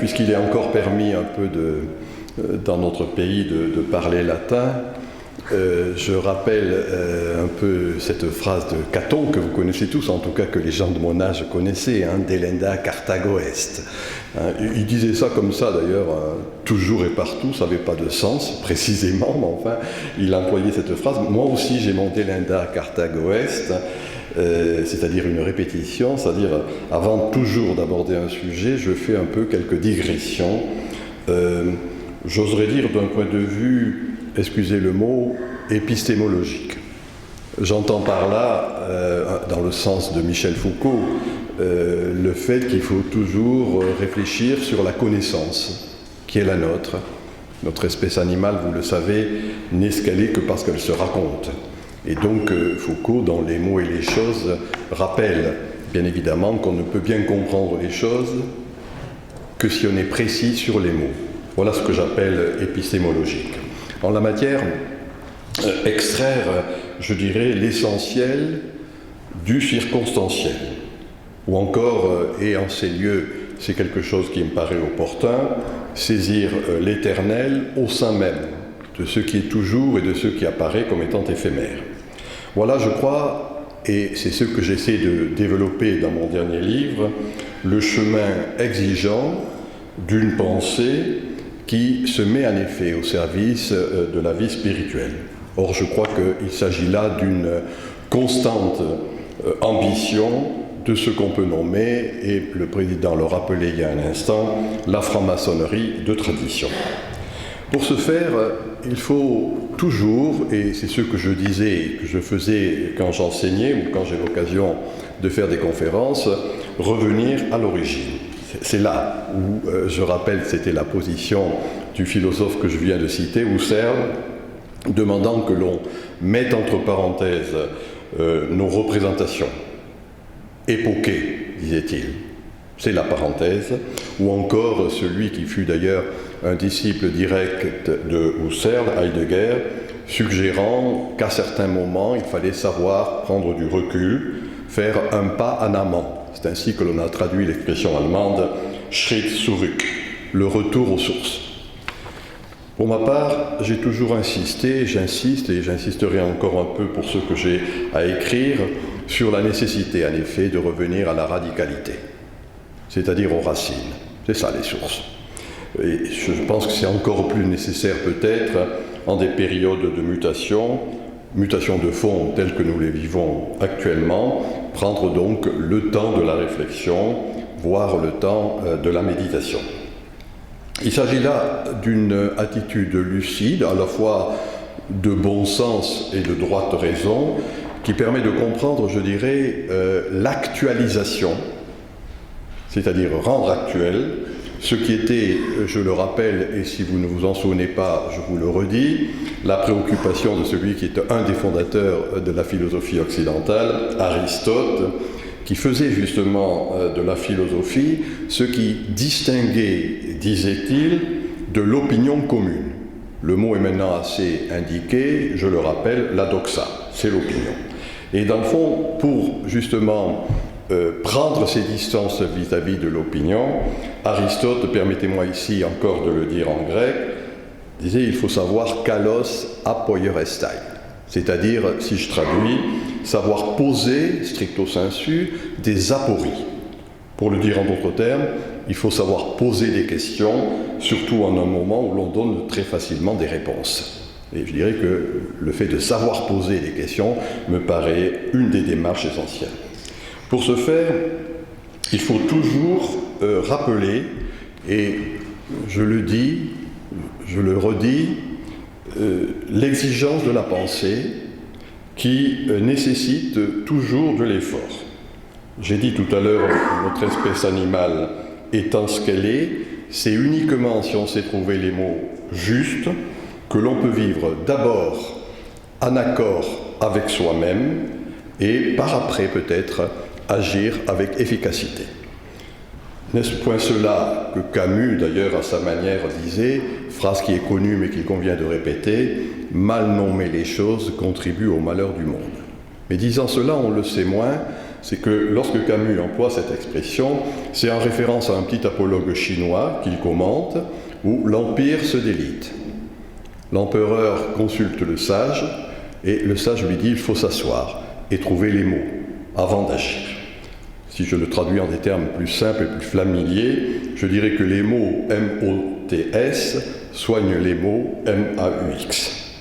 puisqu'il est encore permis un peu dans notre pays de parler latin, je rappelle un peu cette phrase de Caton que vous connaissez tous, en tout cas que les gens de mon âge connaissaient, hein, Delenda Carthago est. Il disait ça comme ça d'ailleurs, toujours et partout, ça n'avait pas de sens précisément, mais enfin, il employait cette phrase. Moi aussi j'ai mon Delenda Carthago est, c'est-à-dire une répétition, c'est-à-dire avant toujours d'aborder un sujet, je fais un peu quelques digressions, j'oserais dire d'un point de vue, excusez le mot, épistémologique. J'entends par là, dans le sens de Michel Foucault, le fait qu'il faut toujours réfléchir sur la connaissance qui est la nôtre. Notre espèce animale, vous le savez, n'est ce qu'elle est que parce qu'elle se raconte. Et donc Foucault, dans Les mots et les choses, rappelle bien évidemment qu'on ne peut bien comprendre les choses que si on est précis sur les mots. Voilà ce que j'appelle épistémologique. En la matière, extraire, je dirais, l'essentiel du circonstanciel. Ou encore, et en ces lieux, c'est quelque chose qui me paraît opportun, saisir l'éternel au sein même de ce qui est toujours et de ce qui apparaît comme étant éphémère. Voilà, je crois, et c'est ce que j'essaie de développer dans mon dernier livre, le chemin exigeant d'une pensée qui se met en effet au service de la vie spirituelle. Or, je crois qu'il s'agit là d'une constante ambition de ce qu'on peut nommer, et le président le rappelait il y a un instant, la franc-maçonnerie de tradition. Pour ce faire, il faut toujours, et c'est ce que je disais, que je faisais quand j'enseignais ou quand j'ai l'occasion de faire des conférences, revenir à l'origine. C'est là où, je rappelle, c'était la position du philosophe que je viens de citer, Husserl, demandant que l'on mette entre parenthèses nos représentations. Époquées, disait-il, c'est la parenthèse, ou encore celui qui fut d'ailleurs un disciple direct de Husserl, Heidegger, suggérant qu'à certains moments, il fallait savoir prendre du recul, faire un pas en amont. C'est ainsi que l'on a traduit l'expression allemande « Schritt zurück », le retour aux sources. Pour ma part, j'ai toujours insisté, j'insiste et j'insisterai encore un peu pour ce que j'ai à écrire, sur la nécessité, en effet, de revenir à la radicalité, c'est-à-dire aux racines. C'est ça, les sources. Et je pense que c'est encore plus nécessaire peut-être en des périodes de mutation de fond telles que nous les vivons actuellement, prendre donc le temps de la réflexion, voire le temps de la méditation. Il s'agit là d'une attitude lucide, à la fois de bon sens et de droite raison, qui permet de comprendre, je dirais, l'actualisation, c'est-à-dire rendre actuel ce qui était, je le rappelle, et si vous ne vous en souvenez pas, je vous le redis, la préoccupation de celui qui est un des fondateurs de la philosophie occidentale, Aristote, qui faisait justement de la philosophie ce qui distinguait, disait-il, de l'opinion commune. Le mot est maintenant assez indiqué, je le rappelle, la doxa, c'est l'opinion. Et dans le fond, pour justement prendre ses distances vis-à-vis de l'opinion, Aristote, permettez-moi ici encore de le dire en grec, disait il faut savoir kalos apoiorestai, c'est-à-dire, si je traduis, savoir poser, stricto sensu, des apories. Pour le dire en d'autres termes, il faut savoir poser des questions, surtout en un moment où l'on donne très facilement des réponses. Et je dirais que le fait de savoir poser des questions me paraît une des démarches essentielles. Pour ce faire, il faut toujours rappeler, et je le dis, je le redis, l'exigence de la pensée qui nécessite toujours de l'effort. J'ai dit tout à l'heure, notre espèce animale étant ce qu'elle est, c'est uniquement si on sait trouver les mots justes que l'on peut vivre d'abord en accord avec soi-même et par après peut-être agir avec efficacité. N'est-ce point cela que Camus, d'ailleurs, à sa manière, disait, phrase qui est connue mais qu'il convient de répéter, « Mal nommer les choses contribue au malheur du monde ». Mais disant cela, on le sait moins, c'est que lorsque Camus emploie cette expression, c'est en référence à un petit apologue chinois qu'il commente, où l'Empire se délite. L'empereur consulte le sage, et le sage lui dit « il faut s'asseoir et trouver les mots avant d'agir ». Si je le traduis en des termes plus simples et plus familiers, je dirais que les mots M-O-T-S soignent les mots M-A-U-X.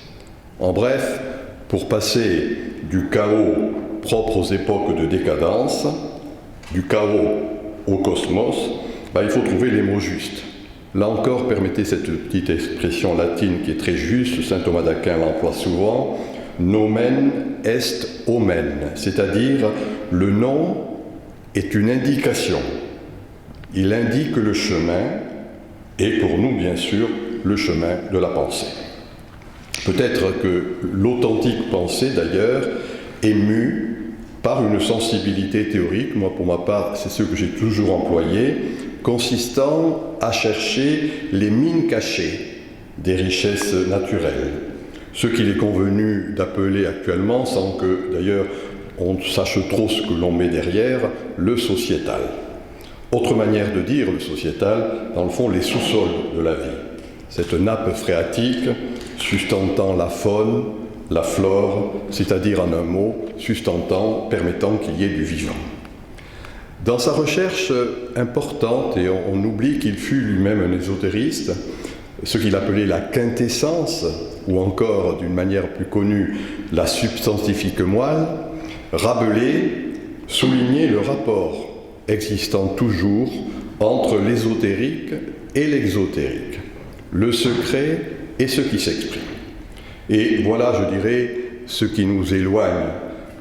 En bref, pour passer du chaos propre aux époques de décadence, du chaos au cosmos, il faut trouver les mots justes. Là encore, permettez cette petite expression latine qui est très juste, saint Thomas d'Aquin l'emploie souvent, nomen est omen, c'est-à-dire le nom est une indication. Il indique le chemin, et pour nous, bien sûr, le chemin de la pensée. Peut-être que l'authentique pensée, d'ailleurs, est mue par une sensibilité théorique, moi pour ma part, c'est ce que j'ai toujours employé, consistant à chercher les mines cachées des richesses naturelles, ce qu'il est convenu d'appeler actuellement, sans que d'ailleurs on sache trop ce que l'on met derrière, le sociétal. Autre manière de dire le sociétal, dans le fond, les sous-sols de la vie. Cette nappe phréatique sustentant la faune, la flore, c'est-à-dire en un mot, sustentant, permettant qu'il y ait du vivant. Dans sa recherche importante, et on oublie qu'il fut lui-même un ésotériste, ce qu'il appelait la quintessence, ou encore, d'une manière plus connue, la substantifique moelle, Rabelais soulignait le rapport existant toujours entre l'ésotérique et l'exotérique, le secret et ce qui s'exprime. Et voilà, je dirais, ce qui nous éloigne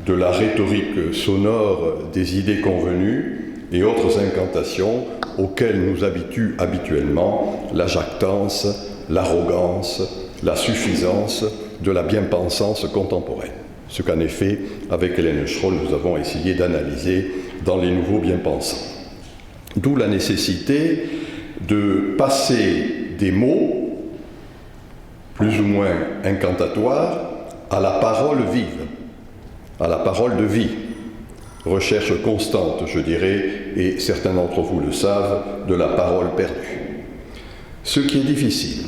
de la rhétorique sonore des idées convenues et autres incantations auxquelles nous habitue habituellement la jactance, l'arrogance, la suffisance de la bien-pensance contemporaine. Ce qu'en effet, avec Hélène Schroll, nous avons essayé d'analyser dans les nouveaux bien-pensants. D'où la nécessité de passer des mots, plus ou moins incantatoires, à la parole vive, à la parole de vie. Recherche constante, je dirais, et certains d'entre vous le savent, de la parole perdue. Ce qui est difficile.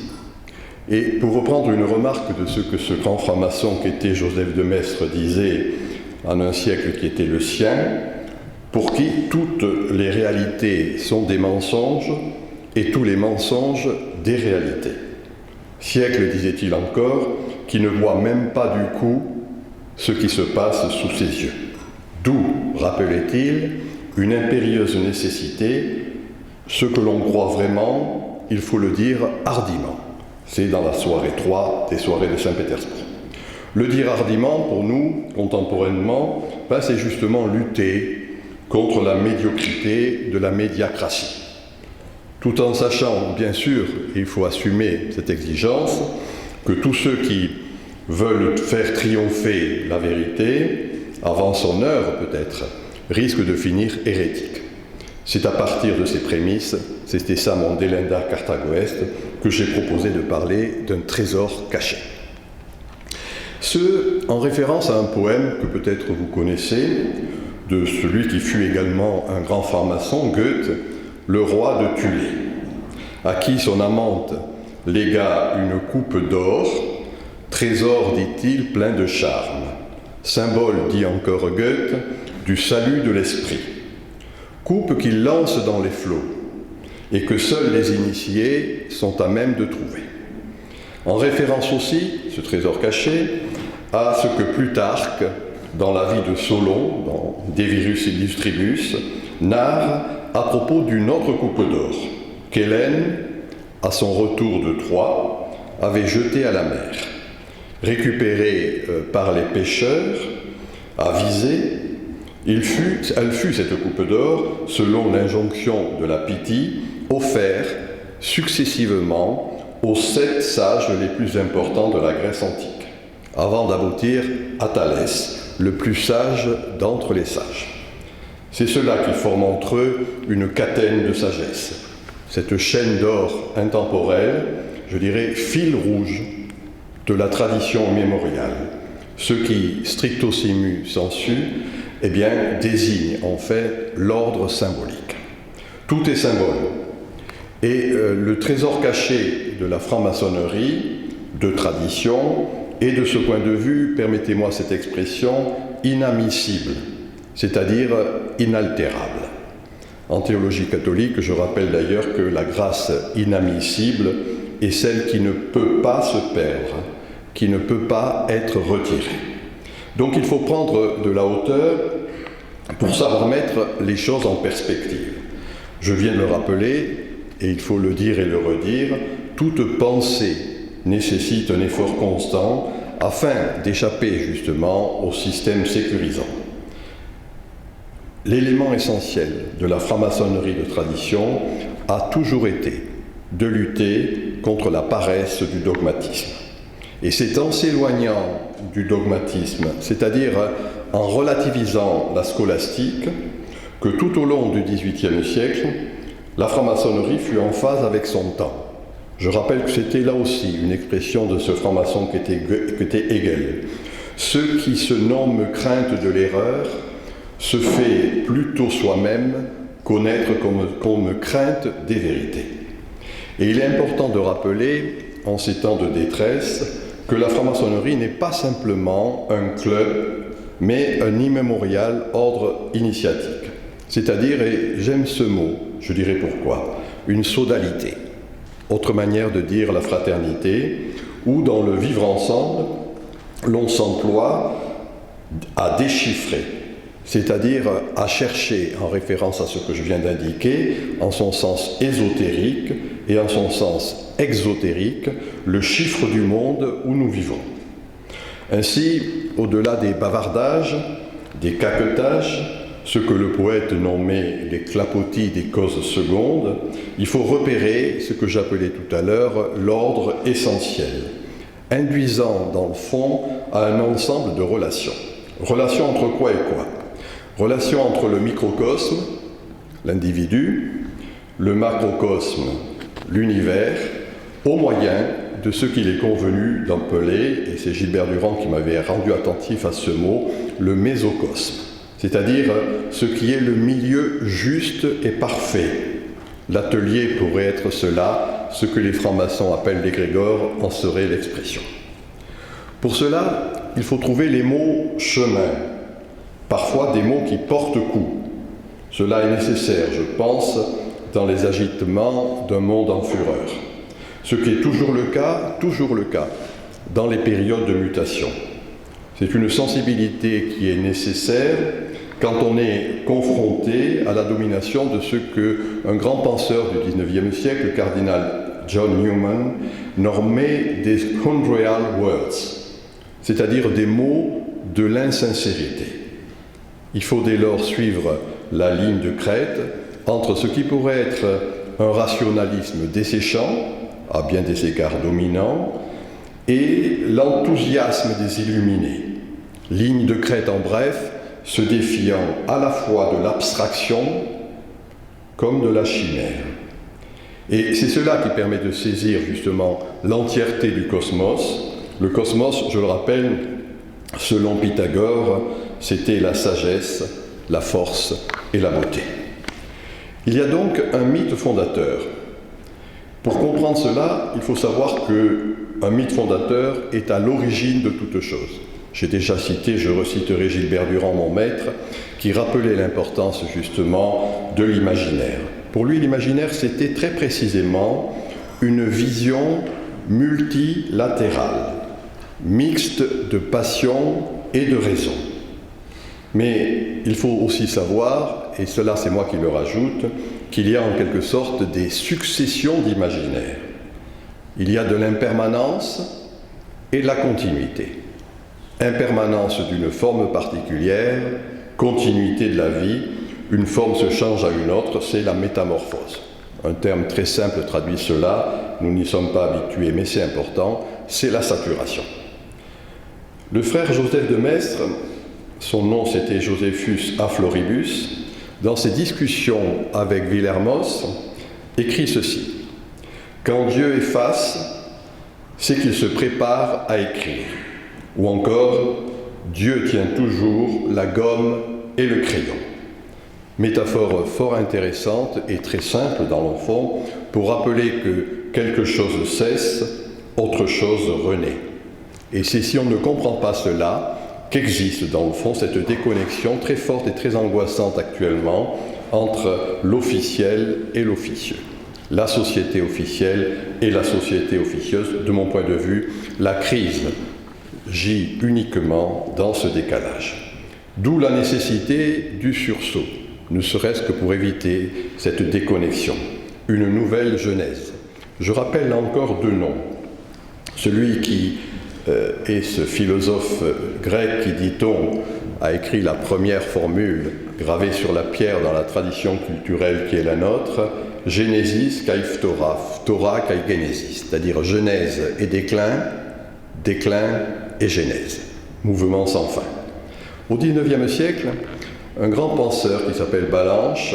Et pour reprendre une remarque de ce que ce grand franc-maçon qu'était Joseph de Maistre disait en un siècle qui était le sien, pour qui toutes les réalités sont des mensonges et tous les mensonges des réalités. Siècle, disait-il encore, qui ne voit même pas du coup ce qui se passe sous ses yeux. D'où, rappelait-il, une impérieuse nécessité, ce que l'on croit vraiment, il faut le dire hardiment. C'est dans la soirée 3 des soirées de Saint-Pétersbourg. Le dire hardiment, pour nous, contemporainement, c'est justement lutter contre la médiocrité de la médiacratie. Tout en sachant, bien sûr, et il faut assumer cette exigence, que tous ceux qui veulent faire triompher la vérité, avant son heure peut-être, risquent de finir hérétiques. C'est à partir de ces prémices, c'était ça mon Delenda Carthago-Est, que j'ai proposé de parler d'un trésor caché. Ce, en référence à un poème que peut-être vous connaissez, de celui qui fut également un grand franc-maçon, Goethe, le roi de Thulé, à qui son amante légua une coupe d'or, trésor, dit-il, plein de charme, symbole, dit encore Goethe, du salut de l'esprit, coupe qu'il lance dans les flots, et que seuls les initiés sont à même de trouver. En référence aussi, ce trésor caché, à ce que Plutarque, dans la vie de Solon, dans De Virus Illustribus, narre à propos d'une autre coupe d'or, qu'Hélène, à son retour de Troie, avait jetée à la mer. Récupérée par les pêcheurs, avisée, elle fut, cette coupe d'or, selon l'injonction de la Pythie, offerte successivement aux 7 sages les plus importants de la Grèce antique, avant d'aboutir à Thalès, le plus sage d'entre les sages. C'est cela qui forme entre eux une catène de sagesse, cette chaîne d'or intemporelle, je dirais fil rouge de la tradition mémoriale, ce qui, stricto sensu, eh bien, désigne en fait l'ordre symbolique. Tout est symbole. Et le trésor caché de la franc-maçonnerie, de tradition, est de ce point de vue, permettez-moi cette expression, inadmissible, c'est-à-dire inaltérable. En théologie catholique, je rappelle d'ailleurs que la grâce inadmissible est celle qui ne peut pas se perdre, qui ne peut pas être retirée. Donc il faut prendre de la hauteur pour savoir mettre les choses en perspective. Je viens de le rappeler, et il faut le dire et le redire, toute pensée nécessite un effort constant afin d'échapper justement au système sécurisant. L'élément essentiel de la franc-maçonnerie de tradition a toujours été de lutter contre la paresse du dogmatisme. Et c'est en s'éloignant du dogmatisme, c'est-à-dire en relativisant la scolastique, que tout au long du XVIIIe siècle, la franc-maçonnerie fut en phase avec son temps. Je rappelle que c'était là aussi une expression de ce franc-maçon qu'était Hegel. Ce qui se nomme crainte de l'erreur se fait plutôt soi-même connaître comme crainte des vérités. Et il est important de rappeler, en ces temps de détresse, que la franc-maçonnerie n'est pas simplement un club, mais un immémorial ordre initiatique. C'est-à-dire, et j'aime ce mot, je dirai pourquoi, une sodalité. Autre manière de dire la fraternité, où dans le vivre ensemble, l'on s'emploie à déchiffrer, c'est-à-dire à chercher, en référence à ce que je viens d'indiquer, en son sens ésotérique et en son sens exotérique, le chiffre du monde où nous vivons. Ainsi, au-delà des bavardages, des caquetages, ce que le poète nommait les clapotis des causes secondes, il faut repérer ce que j'appelais tout à l'heure l'ordre essentiel, induisant dans le fond à un ensemble de relations. Relations entre quoi et quoi? Relations entre le microcosme, l'individu, le macrocosme, l'univers, au moyen de ce qu'il est convenu d'appeler, et c'est Gilbert Durand qui m'avait rendu attentif à ce mot, le mésocosme, c'est-à-dire ce qui est le milieu juste et parfait. L'atelier pourrait être cela, ce que les francs-maçons appellent l'égrégore en serait l'expression. Pour cela, il faut trouver les mots « chemin », parfois des mots qui portent coup. Cela est nécessaire, je pense, dans les agitements d'un monde en fureur. Ce qui est toujours le cas, dans les périodes de mutation. C'est une sensibilité qui est nécessaire quand on est confronté à la domination de ce qu'un grand penseur du XIXe siècle, le cardinal John Newman, nommait des scoundrel words, c'est-à-dire des mots de l'insincérité. Il faut dès lors suivre la ligne de crête entre ce qui pourrait être un rationalisme desséchant, à bien des égards dominant, et l'enthousiasme des illuminés. Ligne de crête en bref, se défiant à la fois de l'abstraction comme de la chimère. Et c'est cela qui permet de saisir justement l'entièreté du cosmos. Le cosmos, je le rappelle, selon Pythagore, c'était la sagesse, la force et la beauté. Il y a donc un mythe fondateur. Pour comprendre cela, il faut savoir qu'un mythe fondateur est à l'origine de toute chose. J'ai déjà cité, je reciterai Gilbert Durand, mon maître, qui rappelait l'importance justement de l'imaginaire. Pour lui, l'imaginaire, c'était très précisément une vision multilatérale, mixte de passion et de raison. Mais il faut aussi savoir, et cela c'est moi qui le rajoute, qu'il y a en quelque sorte des successions d'imaginaires. Il y a de l'impermanence et de la continuité. Impermanence d'une forme particulière, continuité de la vie, une forme se change à une autre, c'est la métamorphose. Un terme très simple traduit cela, nous n'y sommes pas habitués, mais c'est important, c'est la saturation. Le frère Joseph de Maistre, son nom c'était Josephus a Floribus, dans ses discussions avec Wilhelmos, écrit ceci: « Quand Dieu efface, c'est qu'il se prépare à écrire. » Ou encore, « Dieu tient toujours la gomme et le crayon. Métaphore fort intéressante et très simple dans le fond pour rappeler que quelque chose cesse, autre chose renaît. Et c'est si on ne comprend pas cela qu'existe dans le fond cette déconnexion très forte et très angoissante actuellement entre l'officiel et l'officieux. La société officielle et la société officieuse, de mon point de vue, la crise gît uniquement dans ce décalage. D'où la nécessité du sursaut, ne serait-ce que pour éviter cette déconnexion. Une nouvelle genèse. Je rappelle là encore deux noms. Celui qui est ce philosophe grec qui, dit-on, a écrit la première formule gravée sur la pierre dans la tradition culturelle qui est la nôtre, Genesis kai phtora, phtora kai genesis, c'est-à-dire genèse et déclin, déclin et genèse, mouvement sans fin. Au XIXe siècle, un grand penseur qui s'appelle Ballanche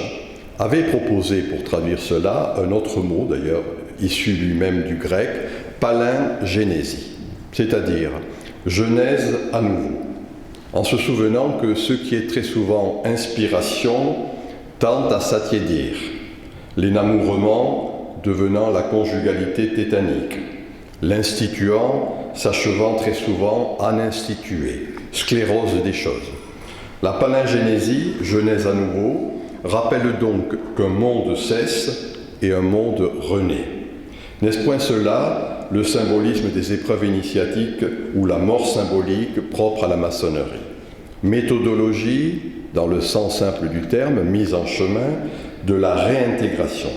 avait proposé, pour traduire cela, un autre mot, d'ailleurs issu lui-même du grec, palingénésie, c'est-à-dire genèse à nouveau, en se souvenant que ce qui est très souvent inspiration tend à s'attiédir, l'énamourement devenant la conjugalité tétanique, l'instituant s'achevant très souvent à l'institué, sclérose des choses. La palingénésie, genèse à nouveau, rappelle donc qu'un monde cesse et un monde renaît. N'est-ce point cela le symbolisme des épreuves initiatiques ou la mort symbolique propre à la maçonnerie? Méthodologie, dans le sens simple du terme, mise en chemin, de la réintégration.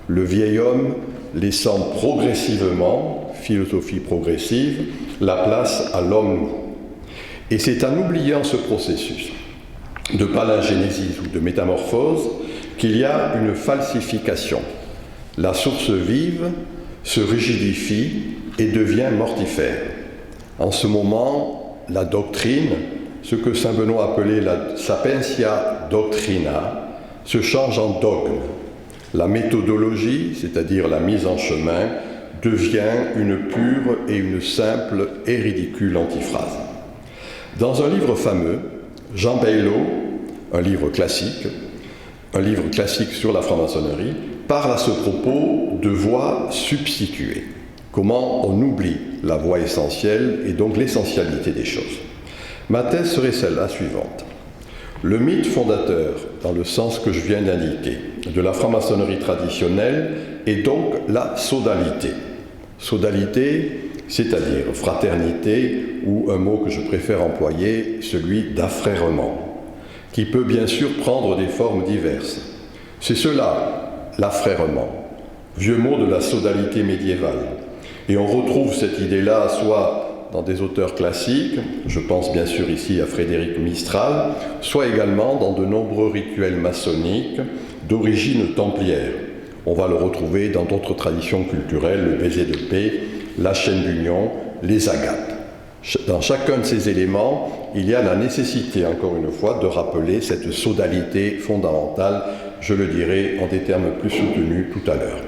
Le vieil homme laissant progressivement, philosophie progressive, la place à l'homme nouveau. Et c'est en oubliant ce processus de palingénésie ou de métamorphose qu'il y a une falsification. La source vive se rigidifie et devient mortifère. En ce moment, la doctrine, ce que saint Benoît appelait la sapientia doctrina, se change en dogme. La méthodologie, c'est-à-dire la mise en chemin, devient une pure et une simple et ridicule antiphrase. Dans un livre fameux, Jean Baillot, un livre classique sur la franc-maçonnerie, parle à ce propos de voix substituées. Comment on oublie la voix essentielle et donc l'essentialité des choses. Ma thèse serait celle-là suivante. Le mythe fondateur, dans le sens que je viens d'indiquer, de la franc-maçonnerie traditionnelle est donc la sodalité. Sodalité, c'est-à-dire fraternité, ou un mot que je préfère employer, celui d'affrèrement, qui peut bien sûr prendre des formes diverses. C'est cela, l'affrèrement, vieux mot de la sodalité médiévale. Et on retrouve cette idée-là soit dans des auteurs classiques, je pense bien sûr ici à Frédéric Mistral, soit également dans de nombreux rituels maçonniques d'origine templière. On va le retrouver dans d'autres traditions culturelles, le baiser de paix, la chaîne d'union, les agates. Dans chacun de ces éléments, il y a la nécessité, encore une fois, de rappeler cette sodalité fondamentale, je le dirai en des termes plus soutenus tout à l'heure.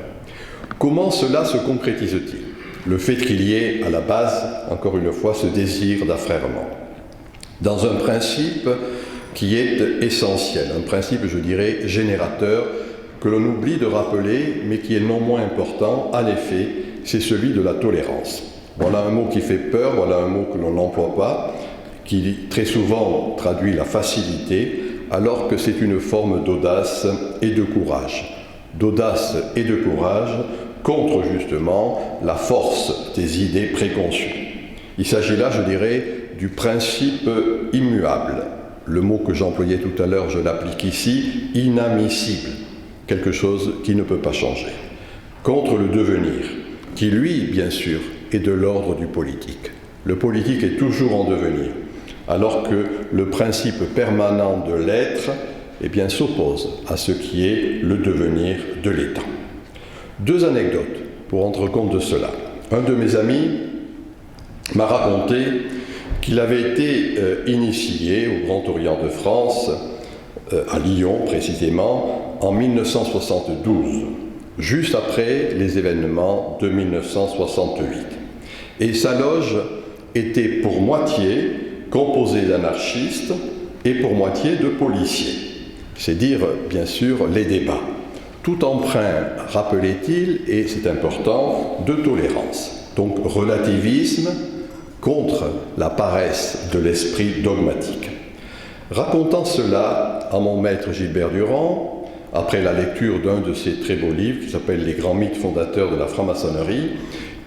Comment cela se concrétise-t-il? Le fait qu'il y ait à la base, encore une fois, ce désir d'affrèrement. Dans un principe qui est essentiel, un principe, je dirais, générateur, que l'on oublie de rappeler, mais qui est non moins important, en effet, c'est celui de la tolérance. Voilà un mot qui fait peur, voilà un mot que l'on n'emploie pas, qui très souvent traduit la facilité, alors que c'est une forme d'audace et de courage. D'audace et de courage contre justement la force des idées préconçues. Il s'agit là, je dirais, du principe immuable. Le mot que j'employais tout à l'heure, je l'applique ici, inadmissible, quelque chose qui ne peut pas changer. Contre le devenir, qui lui, bien sûr, est de l'ordre du politique. Le politique est toujours en devenir, alors que le principe permanent de l'être, eh bien, s'oppose à ce qui est le devenir de l'État. Deux anecdotes pour rendre compte de cela. Un de mes amis m'a raconté qu'il avait été initié au Grand Orient de France, à Lyon précisément, en 1972, juste après les événements de 1968. Et sa loge était pour moitié composée d'anarchistes et pour moitié de policier. C'est dire, bien sûr, les débats. Tout empreint, rappelait-il, et c'est important, de tolérance. Donc relativisme contre la paresse de l'esprit dogmatique. Racontant cela à mon maître Gilbert Durand, après la lecture d'un de ses très beaux livres qui s'appelle « Les grands mythes fondateurs de la franc-maçonnerie »,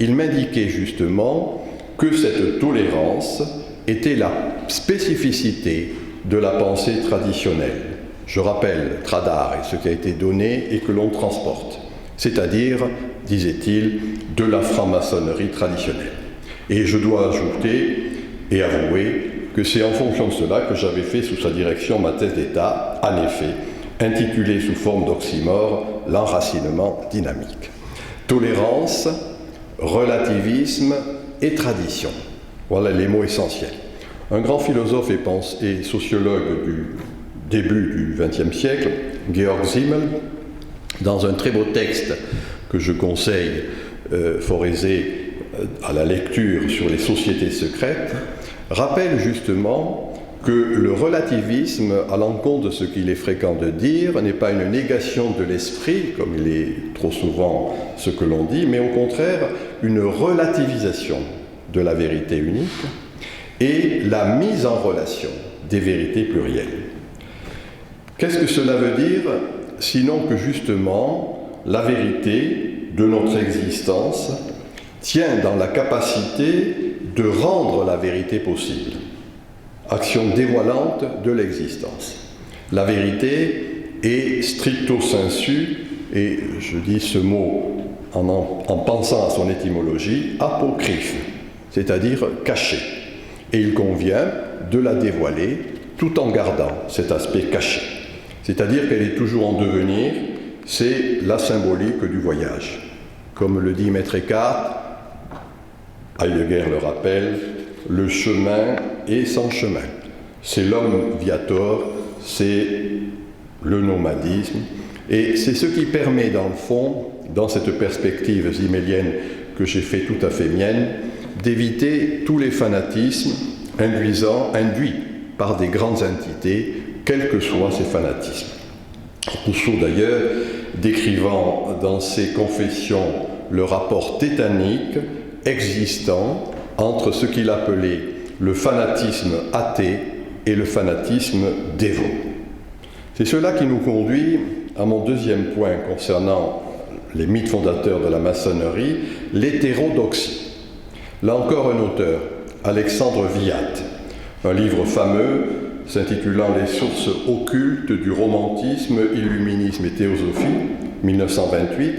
il m'indiquait justement que cette tolérance était la spécificité de la pensée traditionnelle. Je rappelle Tradar et ce qui a été donné et que l'on transporte, c'est-à-dire, disait-il, de la franc-maçonnerie traditionnelle. Et je dois ajouter et avouer que c'est en fonction de cela que j'avais fait sous sa direction ma thèse d'État, en effet, intitulée sous forme d'oxymore « L'enracinement dynamique ». Tolérance, relativisme et tradition. Voilà les mots essentiels. Un grand philosophe et sociologue du début du XXe siècle, Georg Simmel, dans un très beau texte que je conseille fort aisé à la lecture sur les sociétés secrètes, rappelle justement que le relativisme, à l'encontre de ce qu'il est fréquent de dire, n'est pas une négation de l'esprit, comme il est trop souvent ce que l'on dit, mais au contraire une relativisation de la vérité unique et la mise en relation des vérités plurielles. Qu'est-ce que cela veut dire, sinon que justement la vérité de notre existence tient dans la capacité de rendre la vérité possible, action dévoilante de l'existence. La vérité est stricto sensu, et je dis ce mot en pensant à son étymologie, apocryphe, c'est-à-dire caché. Et il convient de la dévoiler tout en gardant cet aspect caché. C'est-à-dire qu'elle est toujours en devenir, c'est la symbolique du voyage. Comme le dit Maître Eckhart, Heidegger le rappelle, le chemin est sans chemin. C'est l'homme viator, c'est le nomadisme, et c'est ce qui permet dans le fond, dans cette perspective zimélienne que j'ai fait tout à fait mienne, d'éviter tous les fanatismes induits par des grandes entités, quels que soient ces fanatismes. Rousseau d'ailleurs, décrivant dans ses Confessions le rapport tétanique existant entre ce qu'il appelait le fanatisme athée et le fanatisme dévot. C'est cela qui nous conduit à mon deuxième point concernant les mythes fondateurs de la maçonnerie, l'hétérodoxie. Là encore un auteur, Alexandre Viat, un livre fameux s'intitulant « Les sources occultes du romantisme, illuminisme et théosophie », 1928,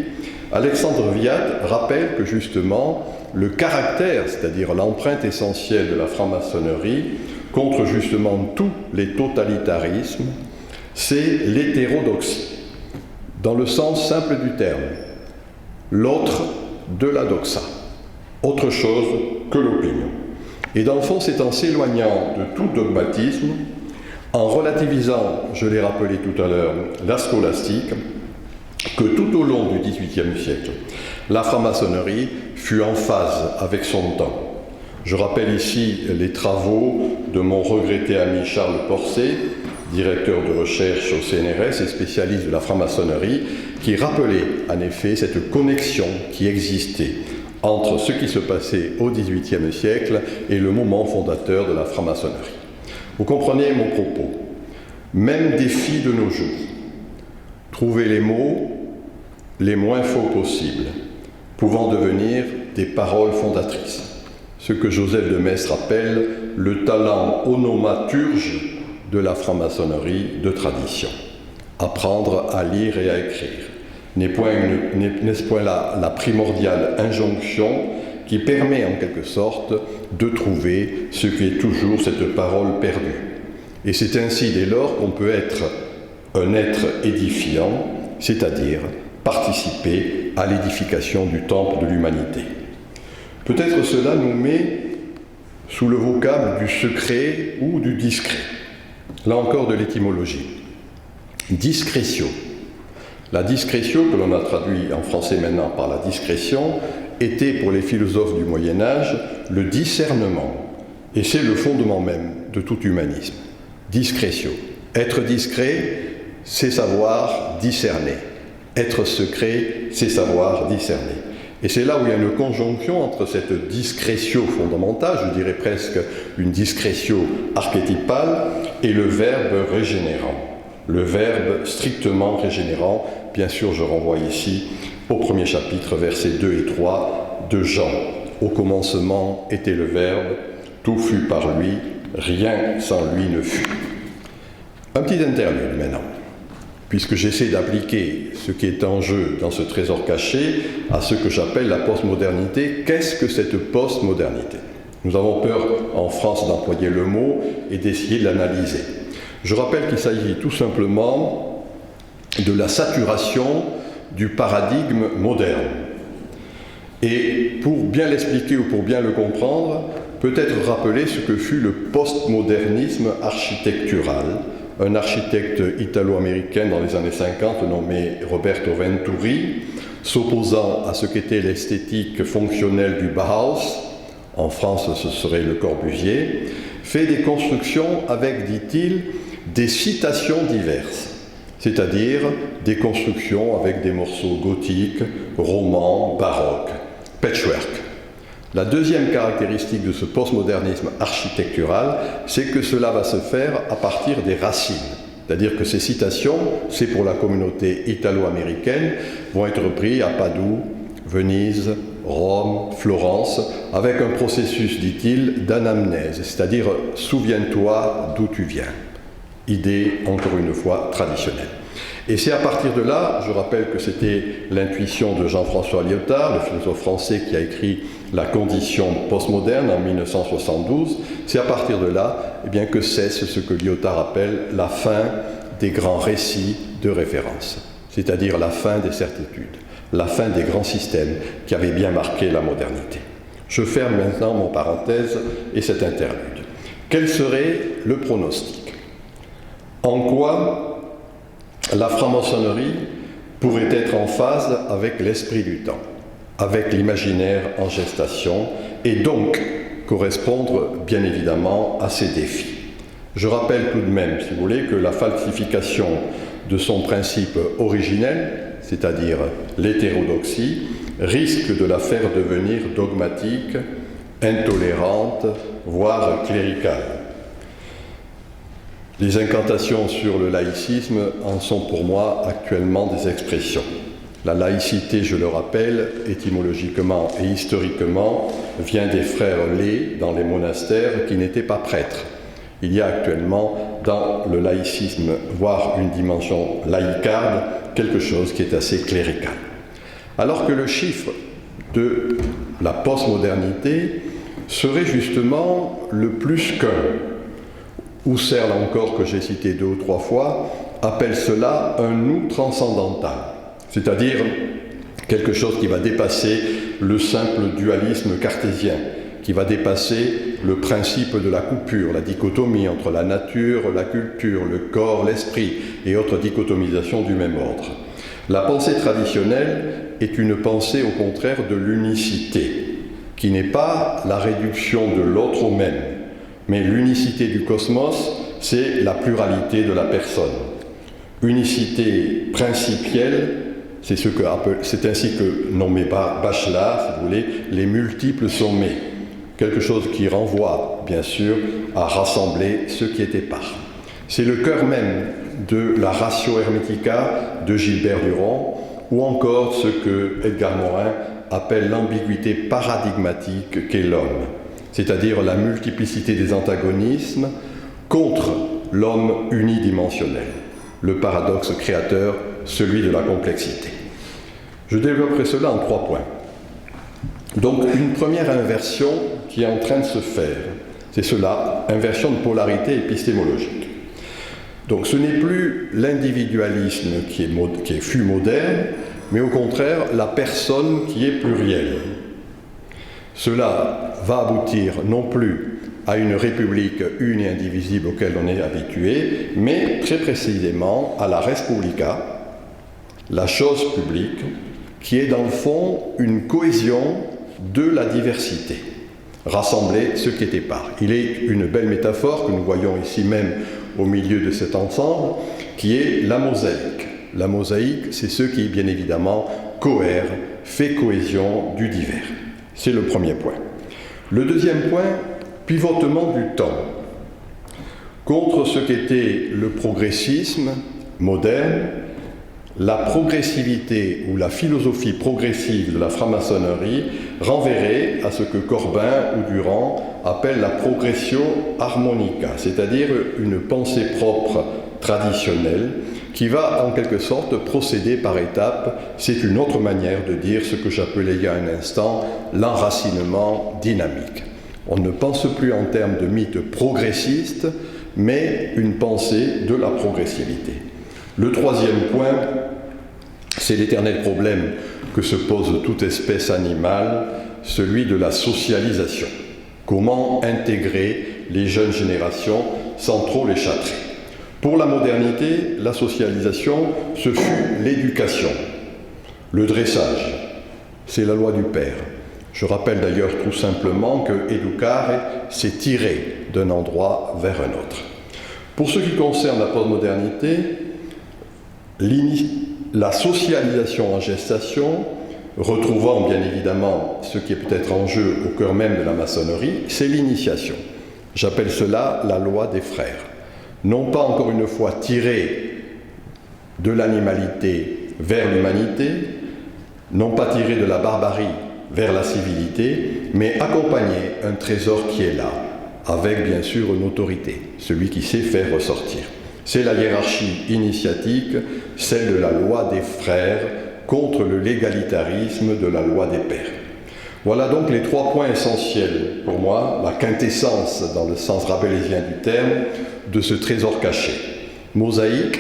Alexandre Viat rappelle que justement le caractère, c'est-à-dire l'empreinte essentielle de la franc-maçonnerie, contre justement tous les totalitarismes, c'est l'hétérodoxie, dans le sens simple du terme, l'autre de la doxa, autre chose que l'opinion. Et dans le fond, c'est en s'éloignant de tout dogmatisme, en relativisant, je l'ai rappelé tout à l'heure, la scolastique, que tout au long du XVIIIe siècle, la franc-maçonnerie fut en phase avec son temps. Je rappelle ici les travaux de mon regretté ami Charles Porcet, directeur de recherche au CNRS et spécialiste de la franc-maçonnerie, qui rappelait en effet cette connexion qui existait entre ce qui se passait au XVIIIe siècle et le moment fondateur de la franc-maçonnerie. Vous comprenez mon propos. Même défi de nos jours. Trouver les mots les moins faux possibles, pouvant devenir des paroles fondatrices. Ce que Joseph de Maistre appelle le talent onomaturge de la franc-maçonnerie de tradition. Apprendre à lire et à écrire. N'est-ce point là la primordiale injonction qui permet en quelque sorte de trouver ce qui est toujours cette parole perdue. Et c'est ainsi dès lors qu'on peut être un être édifiant, c'est-à-dire participer à l'édification du temple de l'humanité. Peut-être cela nous met sous le vocable du secret ou du discret. Là encore de l'étymologie. Discrétio. La discrétio, que l'on a traduit en français maintenant par la discrétion, était pour les philosophes du Moyen-Âge le discernement, et c'est le fondement même de tout humanisme. Discrétio. Être discret, c'est savoir discerner. Être secret, c'est savoir discerner. Et c'est là où il y a une conjonction entre cette discrétio fondamentale, je dirais presque une discrétio archétypale, et le verbe régénérant. Le verbe strictement régénérant, bien sûr je renvoie ici au premier chapitre, versets 2 et 3 de Jean. Au commencement était le Verbe, tout fut par lui, rien sans lui ne fut. Un petit interlude maintenant, puisque j'essaie d'appliquer ce qui est en jeu dans ce trésor caché à ce que j'appelle la postmodernité. Qu'est-ce que cette postmodernité ? Nous avons peur en France d'employer le mot et d'essayer de l'analyser. Je rappelle qu'il s'agit tout simplement de la saturation du paradigme moderne. Et pour bien l'expliquer ou pour bien le comprendre, peut-être rappeler ce que fut le postmodernisme architectural, un architecte italo-américain dans les années 50 nommé Roberto Venturi, s'opposant à ce qu'était l'esthétique fonctionnelle du Bauhaus, en France ce serait Le Corbusier, fait des constructions avec, dit-il, des citations diverses, c'est-à-dire des constructions avec des morceaux gothiques, romans, baroques, patchwork. La deuxième caractéristique de ce postmodernisme architectural, c'est que cela va se faire à partir des racines. C'est-à-dire que ces citations, c'est pour la communauté italo-américaine, vont être prises à Padoue, Venise, Rome, Florence, avec un processus, dit-il, d'anamnèse, c'est-à-dire « souviens-toi d'où tu viens ». Idée, encore une fois, traditionnelle. Et c'est à partir de là, je rappelle que c'était l'intuition de Jean-François Lyotard, le philosophe français qui a écrit La condition postmoderne en 1972, c'est à partir de là eh bien, que cesse ce que Lyotard appelle la fin des grands récits de référence, c'est-à-dire la fin des certitudes, la fin des grands systèmes qui avaient bien marqué la modernité. Je ferme maintenant mon parenthèse et cet interlude. Quel serait le pronostic ? En quoi la franc-maçonnerie pourrait être en phase avec l'esprit du temps, avec l'imaginaire en gestation, et donc correspondre bien évidemment à ces défis. Je rappelle tout de même, si vous voulez, que la falsification de son principe originel, c'est-à-dire l'hétérodoxie, risque de la faire devenir dogmatique, intolérante, voire cléricale. Les incantations sur le laïcisme en sont pour moi actuellement des expressions. La laïcité, je le rappelle, étymologiquement et historiquement, vient des frères Lay dans les monastères qui n'étaient pas prêtres. Il y a actuellement dans le laïcisme, voire une dimension laïcarde, quelque chose qui est assez clérical. Alors que le chiffre de la postmodernité serait justement le plus qu'un. Husserl encore, que j'ai cité 2 ou 3 fois, appelle cela un nous transcendantal, c'est-à-dire quelque chose qui va dépasser le simple dualisme cartésien, qui va dépasser le principe de la coupure, la dichotomie entre la nature, la culture, le corps, l'esprit et autres dichotomisations du même ordre. La pensée traditionnelle est une pensée au contraire de l'unicité, qui n'est pas la réduction de l'autre au même, mais l'unicité du cosmos, c'est la pluralité de la personne. Unicité principielle, c'est ainsi que nommé Bachelard, si vous voulez, les multiples sommets. Quelque chose qui renvoie, bien sûr, à rassembler ce qui est épars. C'est le cœur même de la Ratio Hermetica de Gilbert Durand, ou encore ce que Edgar Morin appelle l'ambiguïté paradigmatique qu'est l'homme, c'est-à-dire la multiplicité des antagonismes contre l'homme unidimensionnel, le paradoxe créateur, celui de la complexité. Je développerai cela en 3 points. Donc, une première inversion qui est en train de se faire, c'est cela, inversion de polarité épistémologique. Donc, ce n'est plus l'individualisme qui fut moderne, mais au contraire, la personne qui est plurielle. Cela va aboutir non plus à une république une et indivisible auquel on est habitué, mais très précisément à la res publica, la chose publique, qui est dans le fond une cohésion de la diversité. rassembler ce qui est épars. Il est une belle métaphore que nous voyons ici même au milieu de cet ensemble, qui est la mosaïque. La mosaïque, c'est ce qui, bien évidemment, cohère, fait cohésion du divers. C'est le premier point. Le deuxième point, pivotement du temps. Contre ce qu'était le progressisme moderne, la progressivité ou la philosophie progressive de la franc-maçonnerie renverrait à ce que Corbin ou Durand appellent la progressio harmonica, c'est-à-dire une pensée propre traditionnelle qui va en quelque sorte procéder par étapes. C'est une autre manière de dire ce que j'appelais il y a un instant l'enracinement dynamique. On ne pense plus en termes de mythe progressiste, mais une pensée de la progressivité. Le troisième point, c'est l'éternel problème que se pose toute espèce animale, celui de la socialisation. Comment intégrer les jeunes générations sans trop les châtrer? Pour la modernité, la socialisation, ce fut l'éducation, le dressage. C'est la loi du père. Je rappelle d'ailleurs tout simplement que educare, c'est tirer d'un endroit vers un autre. Pour ce qui concerne la postmodernité, la socialisation en gestation, retrouvant bien évidemment ce qui est peut-être en jeu au cœur même de la maçonnerie, c'est l'initiation. J'appelle cela la loi des frères. Non pas encore une fois tirée de l'animalité vers l'humanité, non pas tirée de la barbarie vers la civilité, mais accompagner un trésor qui est là, avec bien sûr une autorité, celui qui sait faire ressortir. C'est la hiérarchie initiatique, celle de la loi des frères, contre le légalitarisme de la loi des pères. Voilà donc les trois points essentiels pour moi, la quintessence dans le sens rabelaisien du terme, de ce trésor caché. Mosaïque,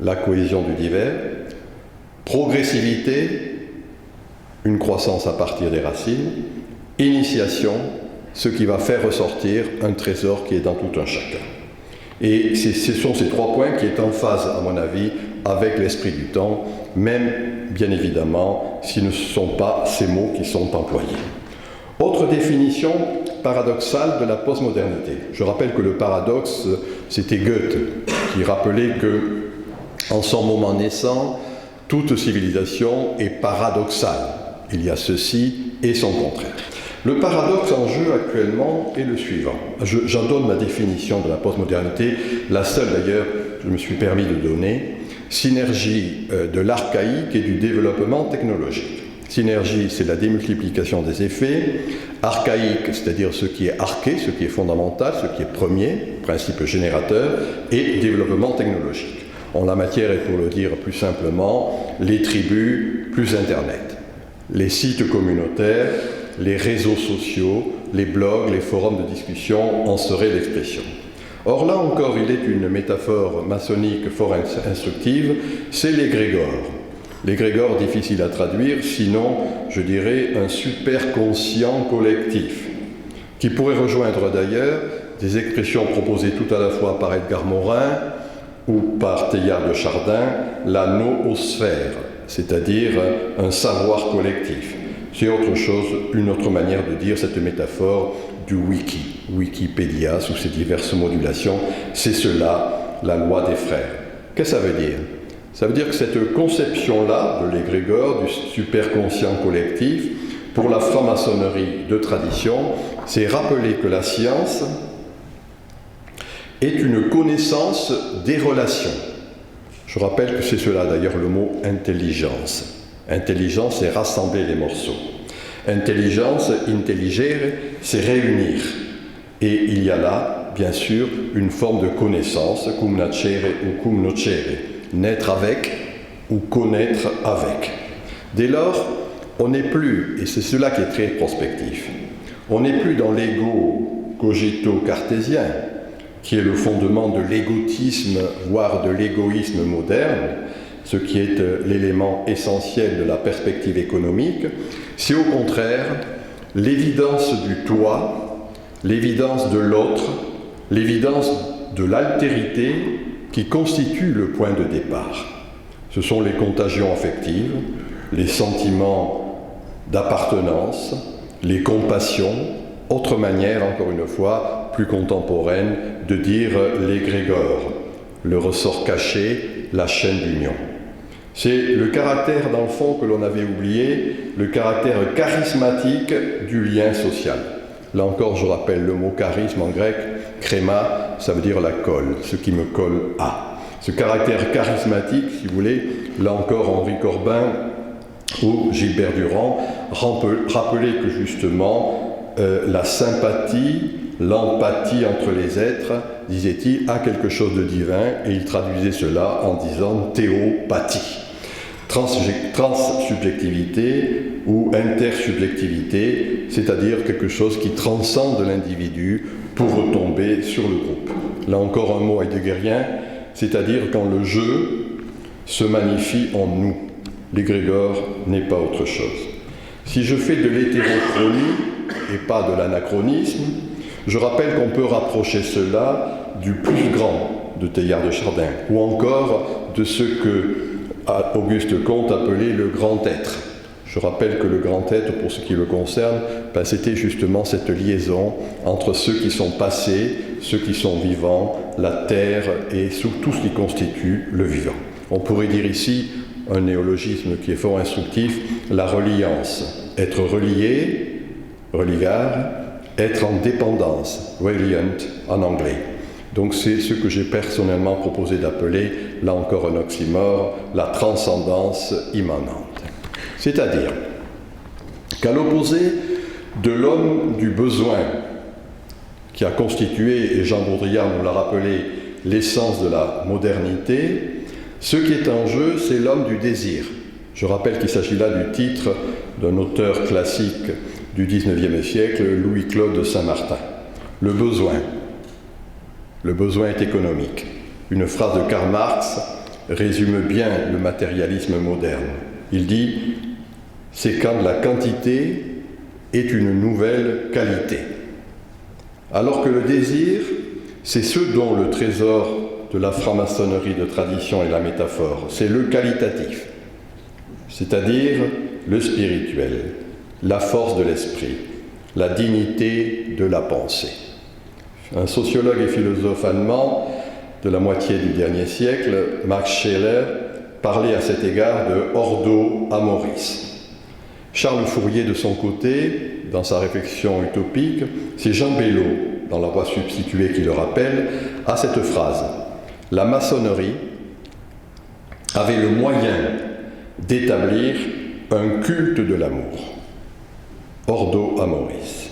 la cohésion du divers, progressivité, une croissance à partir des racines, initiation, ce qui va faire ressortir un trésor qui est dans tout un chacun. Et ce sont ces trois points qui sont en phase, à mon avis, avec l'esprit du temps, même, bien évidemment, si ne sont pas ces mots qui sont employés. Autre définition paradoxale de la postmodernité. Je rappelle que le paradoxe, c'était Goethe, qui rappelait que, en son moment naissant, toute civilisation est paradoxale. Il y a ceci et son contraire. Le paradoxe en jeu actuellement est le suivant. J'en donne ma définition de la postmodernité, la seule d'ailleurs que je me suis permis de donner. Synergie de l'archaïque et du développement technologique. Synergie, c'est la démultiplication des effets. Archaïque, c'est-à-dire ce qui est arché, ce qui est fondamental, ce qui est premier, principe générateur, et développement technologique. En la matière, et pour le dire plus simplement, les tribus plus Internet, les sites communautaires, les réseaux sociaux, les blogs, les forums de discussion en seraient l'expression. Or là encore, il est une métaphore maçonnique fort instructive, c'est l'égrégore. L'égrégore difficile à traduire, sinon, je dirais, un superconscient collectif, qui pourrait rejoindre d'ailleurs des expressions proposées tout à la fois par Edgar Morin ou par Teilhard de Chardin, la noosphère, c'est-à-dire un savoir collectif. C'est autre chose, une autre manière de dire cette métaphore du wiki, Wikipédia, sous ses diverses modulations. C'est cela, la loi des frères. Qu'est-ce que ça veut dire? Ça veut dire que cette conception-là de l'égrégore, du superconscient collectif, pour la franc-maçonnerie de tradition, c'est rappeler que la science est une connaissance des relations. Je rappelle que c'est cela d'ailleurs le mot intelligence. Intelligence, c'est rassembler les morceaux. Intelligence, intelligere, c'est réunir. Et il y a là, bien sûr, une forme de connaissance, cum nascere ou cum nocere, naître avec ou connaître avec. Dès lors, on n'est plus, et c'est cela qui est très prospectif, on n'est plus dans l'ego cogito-cartésien, qui est le fondement de l'égotisme, voire de l'égoïsme moderne, ce qui est l'élément essentiel de la perspective économique, c'est au contraire l'évidence du toi, l'évidence de l'autre, l'évidence de l'altérité qui constitue le point de départ. Ce sont les contagions affectives, les sentiments d'appartenance, les compassions, autre manière, encore une fois, plus contemporaine, de dire l'égrégore, le ressort caché, la chaîne d'union. C'est le caractère, dans le fond, que l'on avait oublié, le caractère charismatique du lien social. Là encore, je rappelle le mot charisme en grec, kréma, ça veut dire la colle, ce qui me colle à. Ce caractère charismatique, si vous voulez, là encore, Henri Corbin ou Gilbert Durand rappelaient que justement, la sympathie, l'empathie entre les êtres, disait-il, a quelque chose de divin, et il traduisait cela en disant théopathie. Transsubjectivité ou intersubjectivité, c'est-à-dire quelque chose qui transcende l'individu pour retomber sur le groupe. Là encore un mot heideggerien, c'est-à-dire quand le jeu se magnifie en nous. L'égrégore n'est pas autre chose. Si je fais de l'hétérochronie et pas de l'anachronisme, je rappelle qu'on peut rapprocher cela du plus grand de Teilhard de Chardin, ou encore de ce que Auguste Comte appelait le grand être. Je rappelle que le grand être, pour ce qui le concerne, c'était justement cette liaison entre ceux qui sont passés, ceux qui sont vivants, la terre et tout ce qui constitue le vivant. On pourrait dire ici, un néologisme qui est fort instructif, la reliance. Être relié, religare, être en dépendance, reliant en anglais. Donc c'est ce que j'ai personnellement proposé d'appeler, là encore un oxymore, la transcendance immanente. C'est-à-dire qu'à l'opposé de l'homme du besoin, qui a constitué, et Jean Baudrillard nous l'a rappelé, l'essence de la modernité, ce qui est en jeu, c'est l'homme du désir. Je rappelle qu'il s'agit là du titre d'un auteur classique du XIXe siècle, Louis-Claude de Saint-Martin. Le besoin. Le besoin est économique. Une phrase de Karl Marx résume bien le matérialisme moderne. Il dit « c'est quand la quantité est une nouvelle qualité ». Alors que le désir, c'est ce dont le trésor de la franc-maçonnerie de tradition et la métaphore, c'est le qualitatif, c'est-à-dire le spirituel, la force de l'esprit, la dignité de la pensée. Un sociologue et philosophe allemand de la moitié du dernier siècle, Max Scheler, parlait à cet égard de ordo amoris. Charles Fourier, de son côté, dans sa réflexion utopique, c'est Jean Bello, dans La Voix substituée qui le rappelle, à cette phrase. La maçonnerie avait le moyen d'établir un culte de l'amour. Ordo amoris.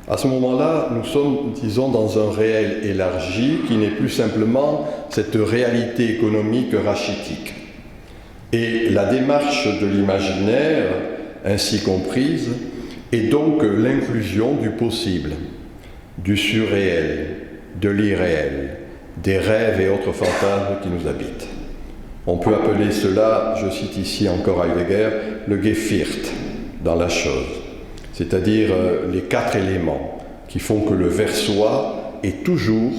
À ce moment-là, nous sommes, disons, dans un réel élargi qui n'est plus simplement cette réalité économique rachitique. Et la démarche de l'imaginaire, ainsi comprise, est donc l'inclusion du possible, du surréel, de l'irréel, des rêves et autres fantasmes qui nous habitent. On peut appeler cela, je cite ici encore Heidegger, le Geviert dans la chose, c'est-à-dire les quatre éléments qui font que le vers-soi est toujours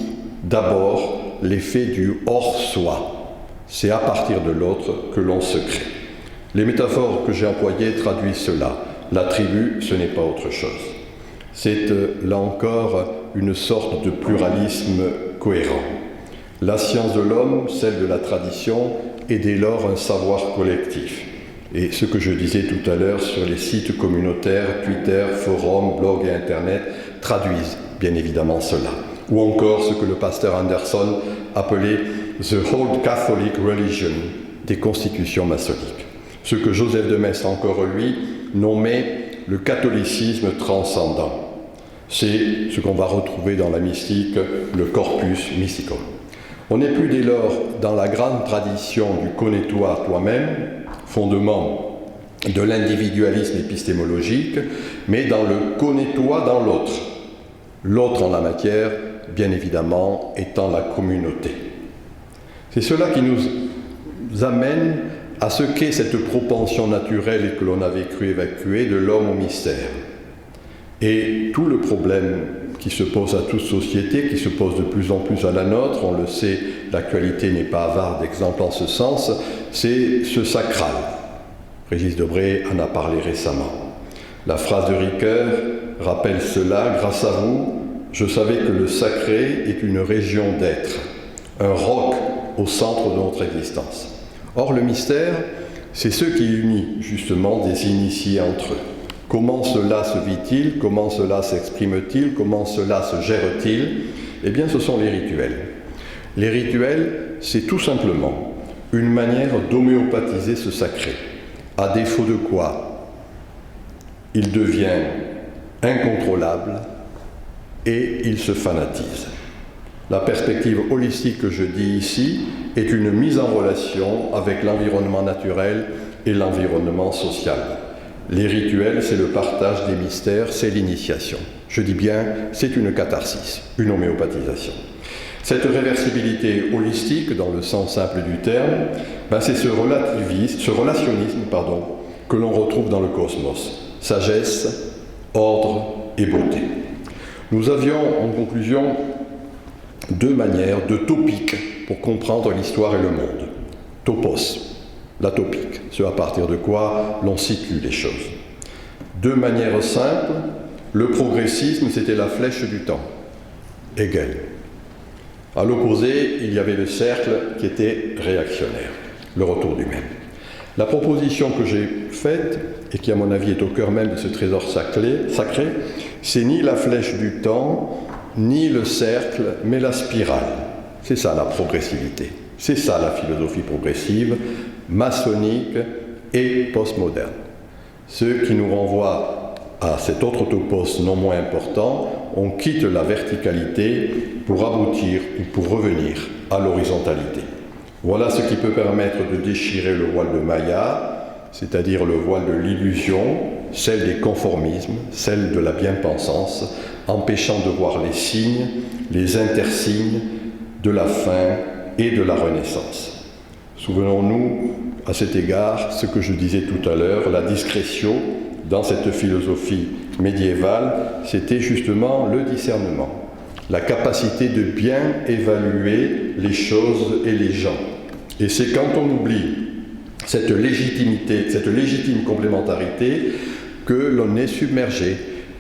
d'abord l'effet du hors-soi. C'est à partir de l'autre que l'on se crée. Les métaphores que j'ai employées traduisent cela. La tribu, ce n'est pas autre chose. C'est là encore une sorte de pluralisme cohérent. La science de l'homme, celle de la tradition, est dès lors un savoir collectif. Et ce que je disais tout à l'heure sur les sites communautaires, Twitter, forums, blogs et Internet, traduisent bien évidemment cela. Ou encore ce que le pasteur Anderson appelait « the whole Catholic religion » des constitutions maçonniques. Ce que Joseph de Maistre, encore lui, nommait le catholicisme transcendant. C'est ce qu'on va retrouver dans la mystique, le corpus mysticum. On n'est plus dès lors dans la grande tradition du « connais-toi toi-même », fondement de l'individualisme épistémologique, mais dans le « connais-toi dans l'autre ». L'autre en la matière, bien évidemment, étant la communauté. C'est cela qui nous amène à ce qu'est cette propension naturelle que l'on avait cru évacuer de l'homme au mystère. Et tout le problème qui se pose à toute société, qui se pose de plus en plus à la nôtre, on le sait, l'actualité n'est pas avare d'exemples en ce sens, c'est ce sacral. Régis Debray en a parlé récemment. La phrase de Ricoeur rappelle cela: « Grâce à vous, je savais que le sacré est une région d'être, un roc au centre de notre existence. » Or, le mystère, c'est ce qui unit justement des initiés entre eux. Comment cela se vit-il? Comment cela s'exprime-t-il? Comment cela se gère-t-il? Eh bien, ce sont les rituels. Les rituels, c'est tout simplement une manière d'homéopathiser ce sacré, à défaut de quoi il devient incontrôlable et il se fanatise. La perspective holistique que je dis ici est une mise en relation avec l'environnement naturel et l'environnement social. Les rituels, c'est le partage des mystères, c'est l'initiation. Je dis bien, c'est une catharsis, une homéopathisation. Cette réversibilité holistique, dans le sens simple du terme, c'est ce relationnisme que l'on retrouve dans le cosmos. Sagesse, ordre et beauté. Nous avions, en conclusion, deux manières, deux topiques pour comprendre l'histoire et le monde. Topos, la topique, ce à partir de quoi l'on situe les choses. De manière simple, le progressisme, c'était la flèche du temps, Hegel. À l'opposé, il y avait le cercle qui était réactionnaire, le retour du même. La proposition que j'ai faite, et qui à mon avis est au cœur même de ce trésor sacré, c'est ni la flèche du temps, ni le cercle, mais la spirale. C'est ça la progressivité, c'est ça la philosophie progressive, maçonnique et postmoderne. Ce qui nous renvoie à cet autre topos non moins important, on quitte la verticalité pour aboutir ou pour revenir à l'horizontalité. Voilà ce qui peut permettre de déchirer le voile de Maya, c'est-à-dire le voile de l'illusion, celle des conformismes, celle de la bien-pensance, empêchant de voir les signes, les intersignes de la fin et de la renaissance. Souvenons-nous à cet égard ce que je disais tout à l'heure, la discrétion dans cette philosophie médiévale, c'était justement le discernement, la capacité de bien évaluer les choses et les gens. Et c'est quand on oublie cette légitimité, cette légitime complémentarité, que l'on est submergé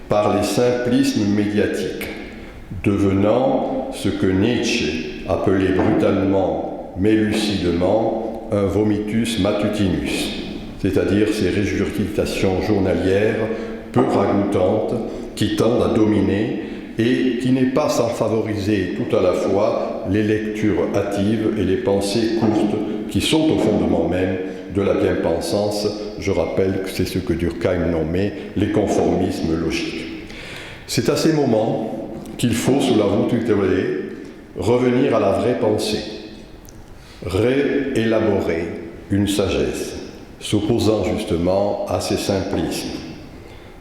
par les simplismes médiatiques, devenant ce que Nietzsche appelait brutalement mais lucidement un vomitus matutinus, c'est-à-dire ces régurgitations journalières peu ragoûtantes qui tendent à dominer et qui n'est pas sans favoriser tout à la fois les lectures hâtives et les pensées courtes qui sont au fondement même de la bien-pensance. Je rappelle que c'est ce que Durkheim nommait les conformismes logiques. C'est à ces moments qu'il faut, sous la voûte utérée, revenir à la vraie pensée, réélaborer une sagesse, s'opposant justement à ces simplismes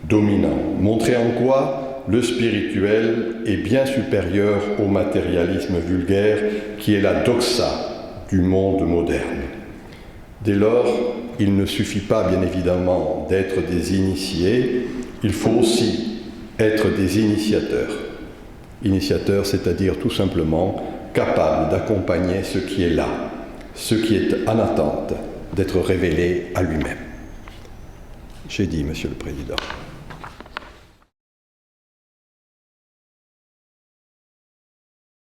dominants, montrer en quoi le spirituel est bien supérieur au matérialisme vulgaire qui est la doxa du monde moderne. Dès lors, il ne suffit pas bien évidemment d'être des initiés, il faut aussi être des initiateurs. Initiateurs, c'est-à-dire tout simplement capables d'accompagner ce qui est là, ce qui est en attente d'être révélé à lui-même. J'ai dit, Monsieur le Président.